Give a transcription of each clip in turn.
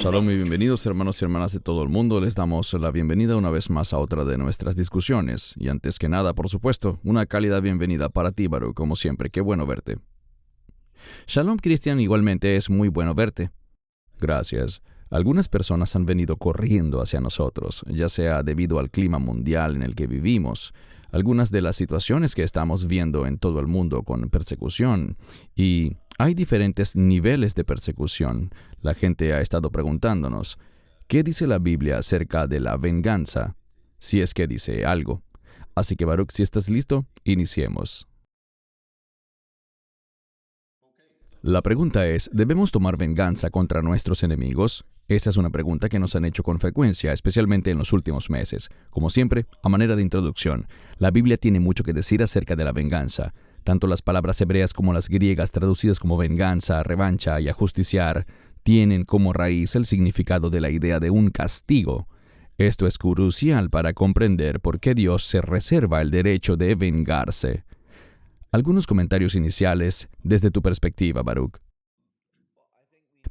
Shalom y bienvenidos hermanos y hermanas de todo el mundo. Les damos la bienvenida una vez más a otra de nuestras discusiones. Y antes que nada, por supuesto, una cálida bienvenida para ti, Baruch, como siempre. Qué bueno verte. Shalom, Cristian, igualmente es muy bueno verte. Gracias. Algunas personas han venido corriendo hacia nosotros, ya sea debido al clima mundial en el que vivimos, algunas de las situaciones que estamos viendo en todo el mundo con persecución, y hay diferentes niveles de persecución. La gente ha estado preguntándonos, ¿qué dice la Biblia acerca de la venganza? Si es que dice algo. Así que Baruch, si estás listo, iniciemos. La pregunta es, ¿debemos tomar venganza contra nuestros enemigos? Esa es una pregunta que nos han hecho con frecuencia, especialmente en los últimos meses. Como siempre, a manera de introducción, la Biblia tiene mucho que decir acerca de la venganza. Tanto las palabras hebreas como las griegas, traducidas como venganza, revancha y ajusticiar, tienen como raíz el significado de la idea de un castigo. Esto es crucial para comprender por qué Dios se reserva el derecho de vengarse. Algunos comentarios iniciales desde tu perspectiva, Baruch.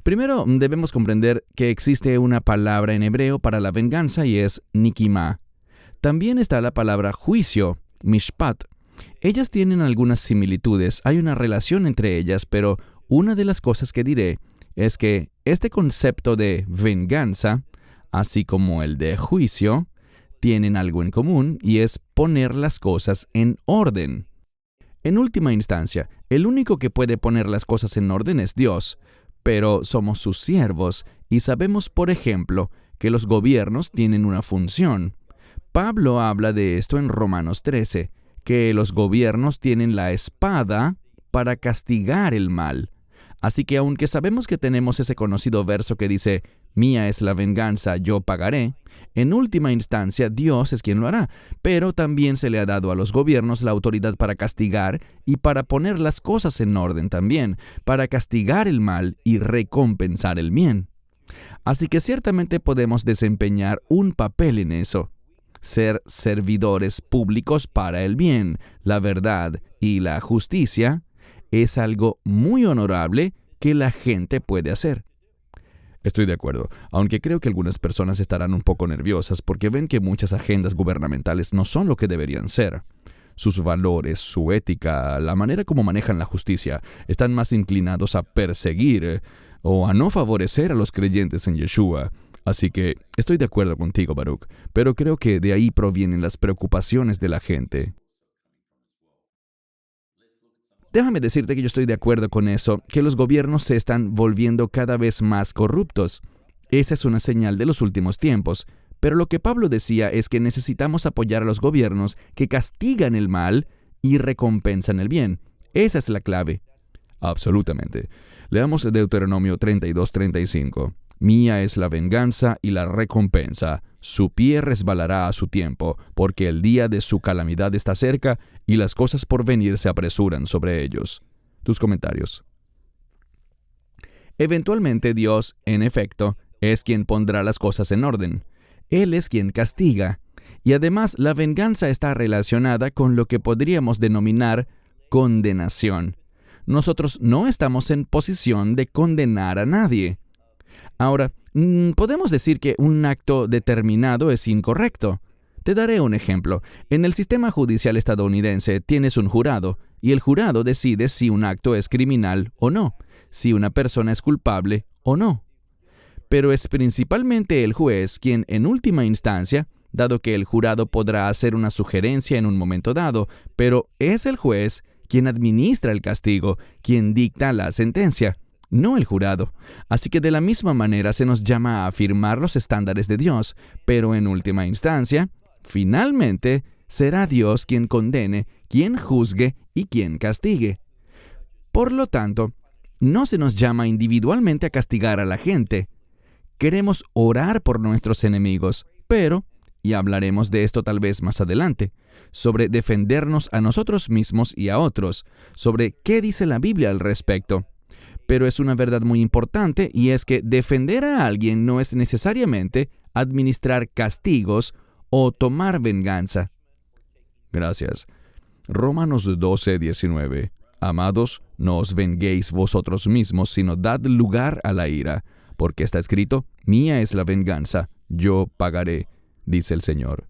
Primero, debemos comprender que existe una palabra en hebreo para la venganza y es nikimá. También está la palabra juicio, mishpat. Ellas tienen algunas similitudes, hay una relación entre ellas, pero una de las cosas que diré es que este concepto de venganza, así como el de juicio, tienen algo en común y es poner las cosas en orden. En última instancia, el único que puede poner las cosas en orden es Dios, pero somos sus siervos y sabemos, por ejemplo, que los gobiernos tienen una función. Pablo habla de esto en Romanos 13, que los gobiernos tienen la espada para castigar el mal. Así que aunque sabemos que tenemos ese conocido verso que dice, «Mía es la venganza, yo pagaré», en última instancia Dios es quien lo hará, pero también se le ha dado a los gobiernos la autoridad para castigar y para poner las cosas en orden también, para castigar el mal y recompensar el bien. Así que ciertamente podemos desempeñar un papel en eso. Ser servidores públicos para el bien, la verdad y la justicia es algo muy honorable que la gente puede hacer. Estoy de acuerdo, aunque creo que algunas personas estarán un poco nerviosas porque ven que muchas agendas gubernamentales no son lo que deberían ser. Sus valores, su ética, la manera como manejan la justicia, están más inclinados a perseguir o a no favorecer a los creyentes en Yeshua. Así que estoy de acuerdo contigo, Baruch, pero creo que de ahí provienen las preocupaciones de la gente. Déjame decirte que yo estoy de acuerdo con eso, que los gobiernos se están volviendo cada vez más corruptos. Esa es una señal de los últimos tiempos. Pero lo que Pablo decía es que necesitamos apoyar a los gobiernos que castigan el mal y recompensan el bien. Esa es la clave. Absolutamente. Leamos Deuteronomio 32:35. Mía es la venganza y la recompensa. Su pie resbalará a su tiempo, porque el día de su calamidad está cerca y las cosas por venir se apresuran sobre ellos. Tus comentarios. Eventualmente Dios, en efecto, es quien pondrá las cosas en orden. Él es quien castiga. Y además la venganza está relacionada con lo que podríamos denominar condenación. Nosotros no estamos en posición de condenar a nadie. Ahora, podemos decir que un acto determinado es incorrecto. Te daré un ejemplo. En el sistema judicial estadounidense tienes un jurado, y el jurado decide si un acto es criminal o no, si una persona es culpable o no. Pero es principalmente el juez quien, en última instancia, dado que el jurado podrá hacer una sugerencia en un momento dado, pero es el juez quien administra el castigo, quien dicta la sentencia, no el jurado. Así que de la misma manera se nos llama a afirmar los estándares de Dios, pero en última instancia, finalmente, será Dios quien condene, quien juzgue y quien castigue. Por lo tanto, no se nos llama individualmente a castigar a la gente. Queremos orar por nuestros enemigos, pero, y hablaremos de esto tal vez más adelante, sobre defendernos a nosotros mismos y a otros, sobre qué dice la Biblia al respecto. Pero es una verdad muy importante y es que defender a alguien no es necesariamente administrar castigos o tomar venganza. Gracias. Romanos 12:19. Amados, no os venguéis vosotros mismos, sino dad lugar a la ira, porque está escrito, mía es la venganza, yo pagaré, dice el Señor.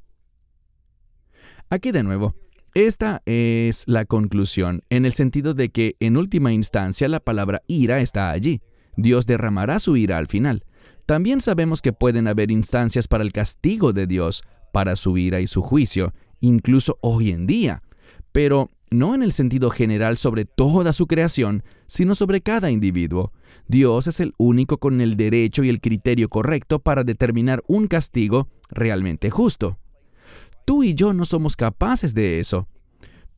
Aquí de nuevo, esta es la conclusión, en el sentido de que en última instancia la palabra ira está allí. Dios derramará su ira al final. También sabemos que pueden haber instancias para el castigo de Dios, para su ira y su juicio, incluso hoy en día, pero no en el sentido general sobre toda su creación, sino sobre cada individuo. Dios es el único con el derecho y el criterio correcto para determinar un castigo realmente justo. Tú y yo no somos capaces de eso,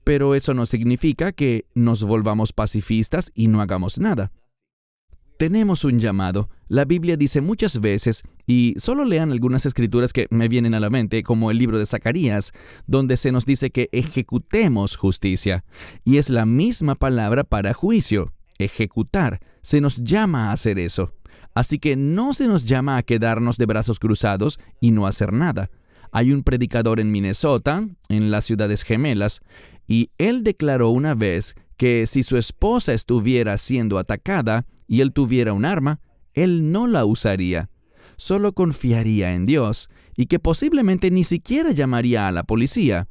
pero eso no significa que nos volvamos pacifistas y no hagamos nada. Tenemos un llamado. La Biblia dice muchas veces, y solo lean algunas escrituras que me vienen a la mente, como el libro de Zacarías, donde se nos dice que ejecutemos justicia. Y es la misma palabra para juicio, ejecutar. Se nos llama a hacer eso. Así que no se nos llama a quedarnos de brazos cruzados y no hacer nada. Hay un predicador en Minnesota, en las ciudades gemelas, y él declaró una vez que si su esposa estuviera siendo atacada y él tuviera un arma, él no la usaría. Solo confiaría en Dios y que posiblemente ni siquiera llamaría a la policía.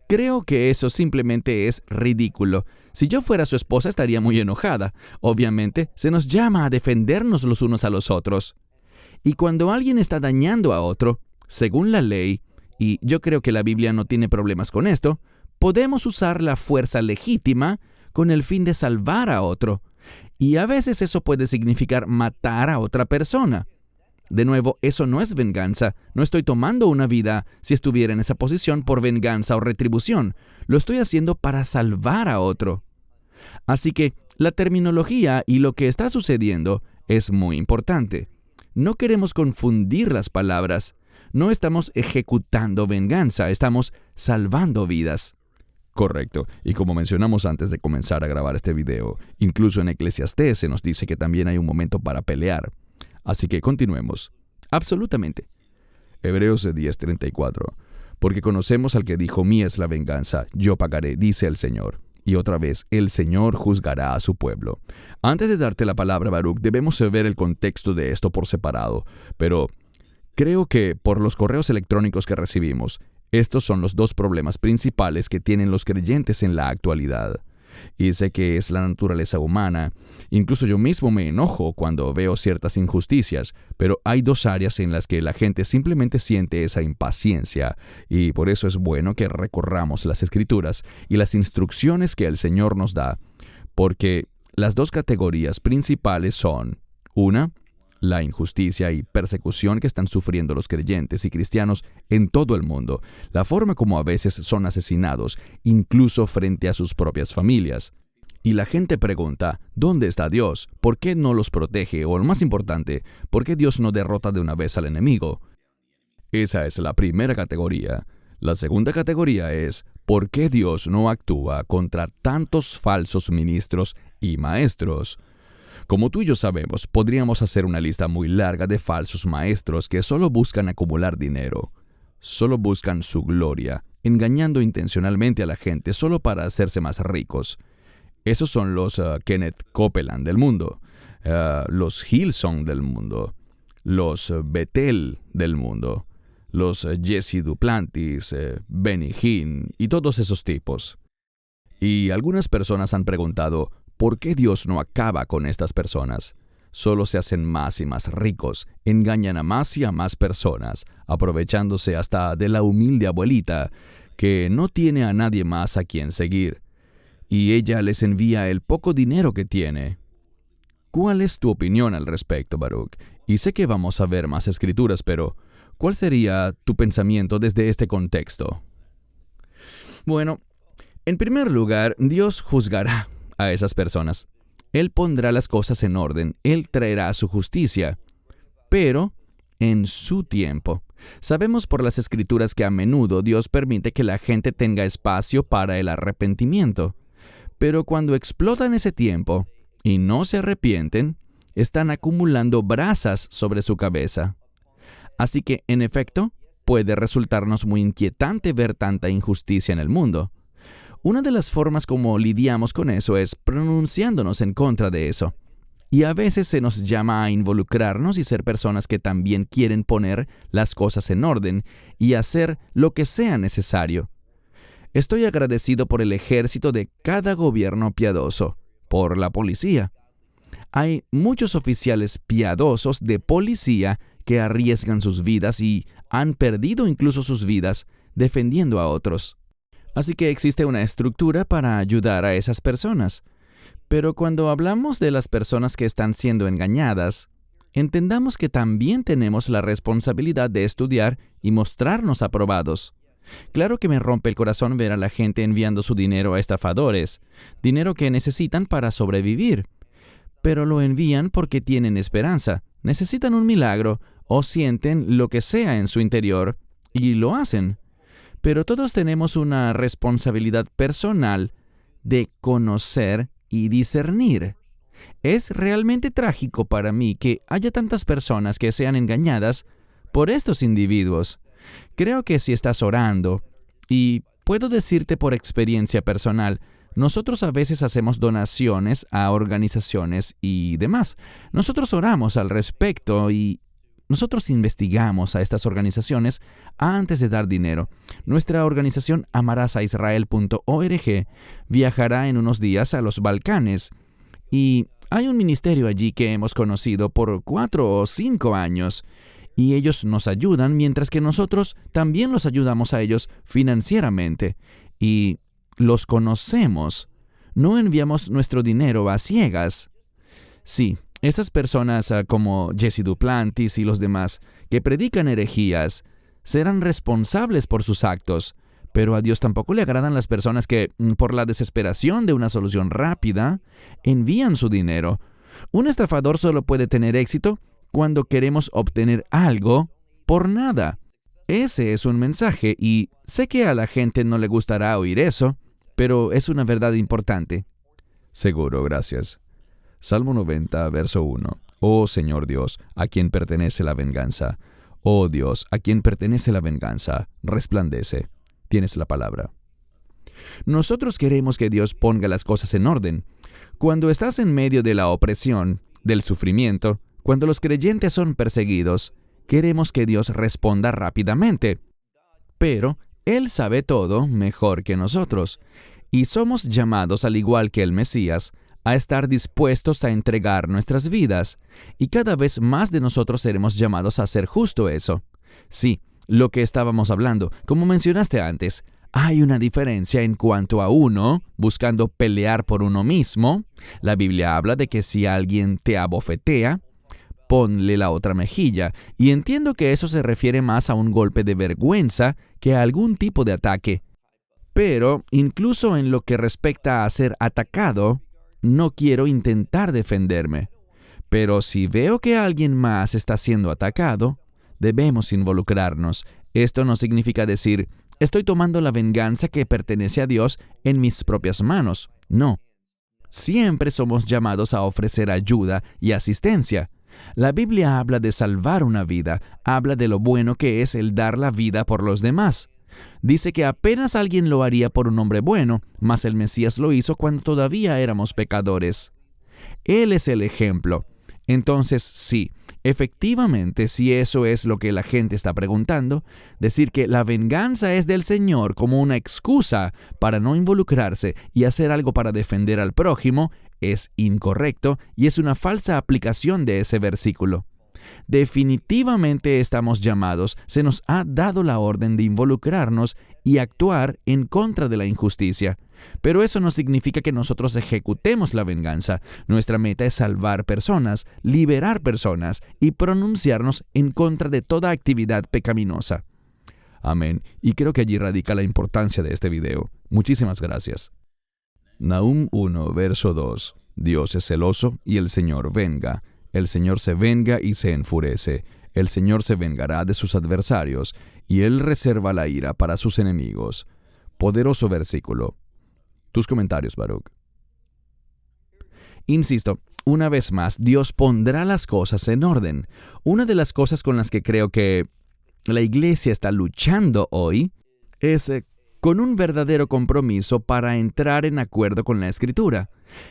Creo que eso simplemente es ridículo. Si yo fuera su esposa estaría muy enojada. Obviamente, se nos llama a defendernos los unos a los otros. Y cuando alguien está dañando a otro, según la ley, y yo creo que la Biblia no tiene problemas con esto, podemos usar la fuerza legítima con el fin de salvar a otro. Y a veces eso puede significar matar a otra persona. De nuevo, eso no es venganza. No estoy tomando una vida si estuviera en esa posición por venganza o retribución. Lo estoy haciendo para salvar a otro. Así que la terminología y lo que está sucediendo es muy importante. No queremos confundir las palabras. No estamos ejecutando venganza, estamos salvando vidas. Correcto. Y como mencionamos antes de comenzar a grabar este video, incluso en Eclesiastés se nos dice que también hay un momento para pelear. Así que continuemos. Absolutamente. Hebreos 10:34. Porque conocemos al que dijo, mía es la venganza, yo pagaré, dice el Señor. Y otra vez, el Señor juzgará a su pueblo. Antes de darte la palabra, Baruch, debemos ver el contexto de esto por separado, pero creo que por los correos electrónicos que recibimos, estos son los dos problemas principales que tienen los creyentes en la actualidad. Y sé que es la naturaleza humana. Incluso yo mismo me enojo cuando veo ciertas injusticias, pero hay dos áreas en las que la gente simplemente siente esa impaciencia, y por eso es bueno que recorramos las Escrituras y las instrucciones que el Señor nos da, porque las dos categorías principales son, una, la injusticia y persecución que están sufriendo los creyentes y cristianos en todo el mundo, la forma como a veces son asesinados, incluso frente a sus propias familias. Y la gente pregunta, ¿dónde está Dios? ¿Por qué no los protege? O lo más importante, ¿por qué Dios no derrota de una vez al enemigo? Esa es la primera categoría. La segunda categoría es, ¿por qué Dios no actúa contra tantos falsos ministros y maestros? Como tú y yo sabemos, podríamos hacer una lista muy larga de falsos maestros que solo buscan acumular dinero. Solo buscan su gloria, engañando intencionalmente a la gente solo para hacerse más ricos. Esos son los Kenneth Copeland del mundo, los Hillsong del mundo, los Bethel del mundo, los Jesse Duplantis, Benny Hinn y todos esos tipos. Y algunas personas han preguntado, ¿por qué Dios no acaba con estas personas? Solo se hacen más y más ricos, engañan a más y a más personas, aprovechándose hasta de la humilde abuelita, que no tiene a nadie más a quien seguir. Y ella les envía el poco dinero que tiene. ¿Cuál es tu opinión al respecto, Baruch? Y sé que vamos a ver más escrituras, pero ¿cuál sería tu pensamiento desde este contexto? Bueno, en primer lugar, Dios juzgará a esas personas. Él pondrá las cosas en orden, Él traerá su justicia, pero en su tiempo. Sabemos por las Escrituras que a menudo Dios permite que la gente tenga espacio para el arrepentimiento, pero cuando explotan ese tiempo y no se arrepienten, están acumulando brasas sobre su cabeza. Así que, en efecto, puede resultarnos muy inquietante ver tanta injusticia en el mundo. Una de las formas como lidiamos con eso es pronunciándonos en contra de eso. Y a veces se nos llama a involucrarnos y ser personas que también quieren poner las cosas en orden y hacer lo que sea necesario. Estoy agradecido por el ejército de cada gobierno piadoso, por la policía. Hay muchos oficiales piadosos de policía que arriesgan sus vidas y han perdido incluso sus vidas defendiendo a otros. Así que existe una estructura para ayudar a esas personas. Pero cuando hablamos de las personas que están siendo engañadas, entendamos que también tenemos la responsabilidad de estudiar y mostrarnos aprobados. Claro que me rompe el corazón ver a la gente enviando su dinero a estafadores, dinero que necesitan para sobrevivir. Pero lo envían porque tienen esperanza, necesitan un milagro o sienten lo que sea en su interior y lo hacen. Pero todos tenemos una responsabilidad personal de conocer y discernir. Es realmente trágico para mí que haya tantas personas que sean engañadas por estos individuos. Creo que si estás orando, y puedo decirte por experiencia personal, nosotros a veces hacemos donaciones a organizaciones y demás. Nosotros oramos al respecto y nosotros investigamos a estas organizaciones antes de dar dinero. Nuestra organización amarasaisrael.org viajará en unos días a los Balcanes y hay un ministerio allí que hemos conocido por 4 o 5 años y ellos nos ayudan mientras que nosotros también los ayudamos a ellos financieramente y los conocemos. No enviamos nuestro dinero a ciegas. Sí. Esas personas como Jesse Duplantis y los demás que predican herejías serán responsables por sus actos, pero a Dios tampoco le agradan las personas que, por la desesperación de una solución rápida, envían su dinero. Un estafador solo puede tener éxito cuando queremos obtener algo por nada. Ese es un mensaje y sé que a la gente no le gustará oír eso, pero es una verdad importante. Seguro, gracias. Salmo 90, verso 1. Oh Señor Dios, ¿a quién pertenece la venganza? Oh Dios, ¿a quién pertenece la venganza? Resplandece. Tienes la palabra. Nosotros queremos que Dios ponga las cosas en orden. Cuando estás en medio de la opresión, del sufrimiento, cuando los creyentes son perseguidos, queremos que Dios responda rápidamente. Pero Él sabe todo mejor que nosotros, y somos llamados, al igual que el Mesías, a estar dispuestos a entregar nuestras vidas, y cada vez más de nosotros seremos llamados a hacer justo eso. Sí, lo que estábamos hablando, como mencionaste antes, hay una diferencia en cuanto a uno buscando pelear por uno mismo. La Biblia habla de que si alguien te abofetea, ponle la otra mejilla, y entiendo que eso se refiere más a un golpe de vergüenza que a algún tipo de ataque. Pero, incluso en lo que respecta a ser atacado, no quiero intentar defenderme. Pero si veo que alguien más está siendo atacado, debemos involucrarnos. Esto no significa decir, estoy tomando la venganza que pertenece a Dios en mis propias manos. No. Siempre somos llamados a ofrecer ayuda y asistencia. La Biblia habla de salvar una vida, habla de lo bueno que es el dar la vida por los demás. Dice que apenas alguien lo haría por un hombre bueno, mas el Mesías lo hizo cuando todavía éramos pecadores. Él es el ejemplo. Entonces, sí, efectivamente, si eso es lo que la gente está preguntando, decir que la venganza es del Señor como una excusa para no involucrarse y hacer algo para defender al prójimo es incorrecto y es una falsa aplicación de ese versículo. Definitivamente estamos llamados, se nos ha dado la orden de involucrarnos y actuar en contra de la injusticia. Pero eso no significa que nosotros ejecutemos la venganza. Nuestra meta es salvar personas, liberar personas y pronunciarnos en contra de toda actividad pecaminosa. Amén. Y creo que allí radica la importancia de este video. Muchísimas gracias. Nahum 1, verso 2. Dios es celoso y el Señor venga. El Señor se venga y se enfurece. El Señor se vengará de sus adversarios, y Él reserva la ira para sus enemigos. Poderoso versículo. Tus comentarios, Baruch. Insisto, una vez más, Dios pondrá las cosas en orden. Una de las cosas con las que creo que la iglesia está luchando hoy es con un verdadero compromiso para entrar en acuerdo con la Escritura.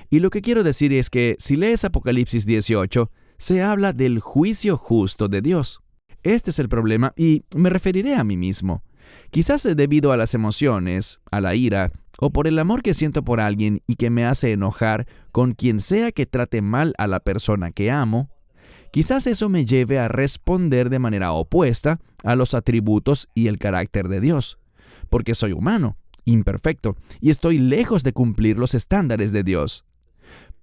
Y lo que quiero decir es que si lees Apocalipsis 18, se habla del juicio justo de Dios. Este es el problema y me referiré a mí mismo. Quizás debido a las emociones, a la ira, o por el amor que siento por alguien y que me hace enojar con quien sea que trate mal a la persona que amo, quizás eso me lleve a responder de manera opuesta a los atributos y el carácter de Dios, porque soy humano, imperfecto, y estoy lejos de cumplir los estándares de Dios.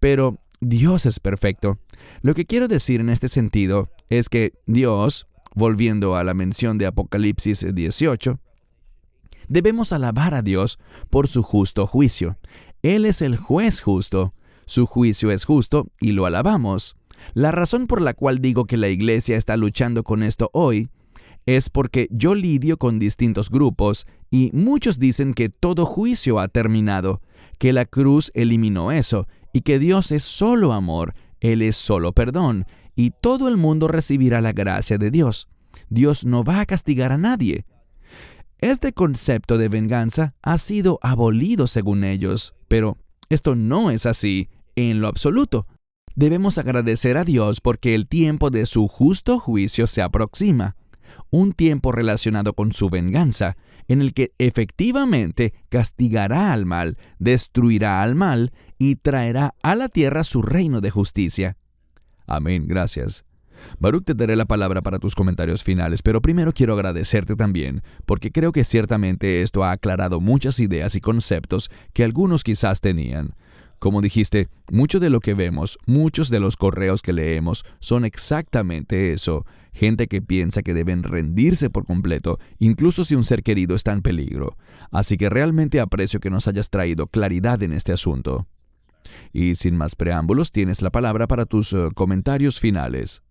Pero Dios es perfecto. Lo que quiero decir en este sentido es que Dios, volviendo a la mención de Apocalipsis 18, debemos alabar a Dios por su justo juicio. Él es el juez justo, su juicio es justo y lo alabamos. La razón por la cual digo que la iglesia está luchando con esto hoy es porque yo lidio con distintos grupos y muchos dicen que todo juicio ha terminado, que la cruz eliminó eso y que Dios es solo amor, Él es solo perdón y todo el mundo recibirá la gracia de Dios. Dios no va a castigar a nadie. Este concepto de venganza ha sido abolido según ellos, pero esto no es así en lo absoluto. Debemos agradecer a Dios porque el tiempo de su justo juicio se aproxima, un tiempo relacionado con su venganza, en el que efectivamente castigará al mal, destruirá al mal y traerá a la tierra su reino de justicia. Amén, gracias. Baruch, te daré la palabra para tus comentarios finales, pero primero quiero agradecerte también, porque creo que ciertamente esto ha aclarado muchas ideas y conceptos que algunos quizás tenían. Como dijiste, mucho de lo que vemos, muchos de los correos que leemos son exactamente eso. Gente que piensa que deben rendirse por completo, incluso si un ser querido está en peligro. Así que realmente aprecio que nos hayas traído claridad en este asunto. Y sin más preámbulos, tienes la palabra para tus comentarios finales.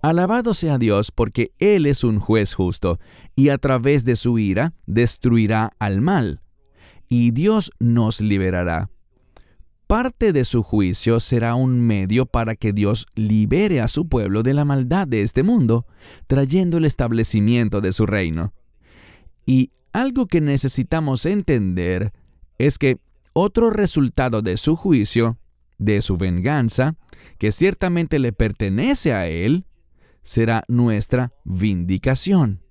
Alabado sea Dios porque Él es un juez justo, y a través de su ira destruirá al mal. Y Dios nos liberará. Parte de su juicio será un medio para que Dios libere a su pueblo de la maldad de este mundo, trayendo el establecimiento de su reino. Y algo que necesitamos entender es que otro resultado de su juicio, de su venganza, que ciertamente le pertenece a Él, será nuestra vindicación.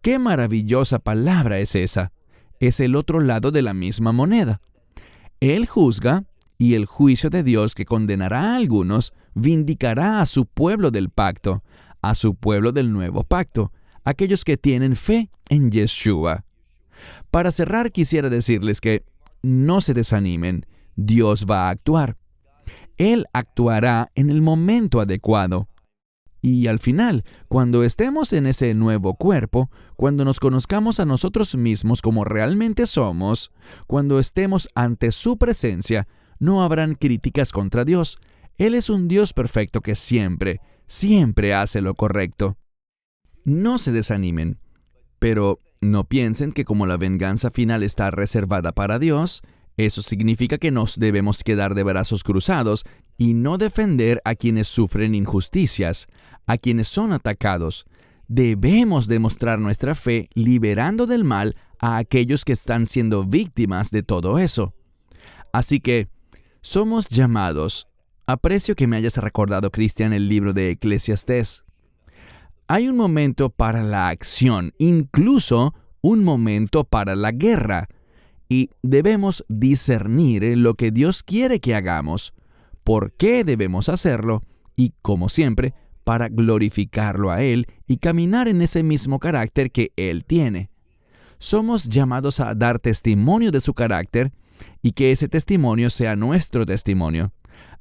¡Qué maravillosa palabra es esa! Es el otro lado de la misma moneda. Él juzga, y el juicio de Dios que condenará a algunos, vindicará a su pueblo del pacto, a su pueblo del nuevo pacto, aquellos que tienen fe en Yeshua. Para cerrar, quisiera decirles que no se desanimen, Dios va a actuar. Él actuará en el momento adecuado. Y al final, cuando estemos en ese nuevo cuerpo, cuando nos conozcamos a nosotros mismos como realmente somos, cuando estemos ante su presencia, no habrán críticas contra Dios. Él es un Dios perfecto que siempre, siempre hace lo correcto. No se desanimen, pero no piensen que como la venganza final está reservada para Dios, eso significa que nos debemos quedar de brazos cruzados y no defender a quienes sufren injusticias, a quienes son atacados. Debemos demostrar nuestra fe liberando del mal a aquellos que están siendo víctimas de todo eso. Así que, somos llamados. Aprecio que me hayas recordado, Cristian, el libro de Eclesiastés. Hay un momento para la acción, incluso un momento para la guerra. Y debemos discernir lo que Dios quiere que hagamos, por qué debemos hacerlo y, como siempre, para glorificarlo a Él y caminar en ese mismo carácter que Él tiene. Somos llamados a dar testimonio de su carácter y que ese testimonio sea nuestro testimonio.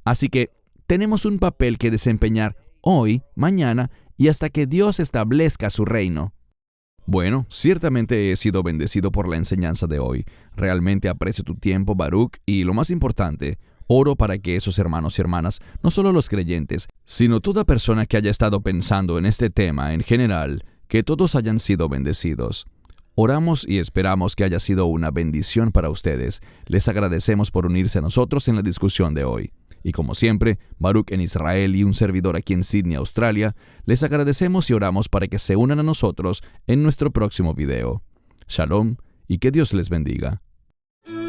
Así que tenemos un papel que desempeñar hoy, mañana y hasta que Dios establezca su reino. Bueno, ciertamente he sido bendecido por la enseñanza de hoy. Realmente aprecio tu tiempo, Baruch, y lo más importante, oro para que esos hermanos y hermanas, no solo los creyentes, sino toda persona que haya estado pensando en este tema en general, que todos hayan sido bendecidos. Oramos y esperamos que haya sido una bendición para ustedes. Les agradecemos por unirse a nosotros en la discusión de hoy. Y como siempre, Baruch en Israel y un servidor aquí en Sydney, Australia, les agradecemos y oramos para que se unan a nosotros en nuestro próximo video. Shalom y que Dios les bendiga.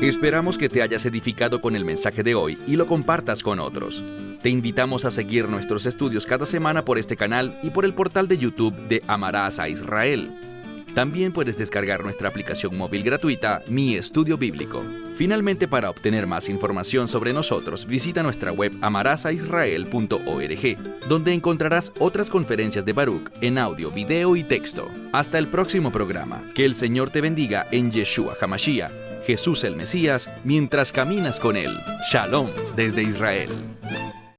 Esperamos que te hayas edificado con el mensaje de hoy y lo compartas con otros. Te invitamos a seguir nuestros estudios cada semana por este canal y por el portal de YouTube de Amarás a Israel. También puedes descargar nuestra aplicación móvil gratuita, Mi Estudio Bíblico. Finalmente, para obtener más información sobre nosotros, visita nuestra web amarasaisrael.org, donde encontrarás otras conferencias de Baruch en audio, video y texto. Hasta el próximo programa. Que el Señor te bendiga en Yeshua HaMashiach, Jesús el Mesías, mientras caminas con Él. Shalom desde Israel.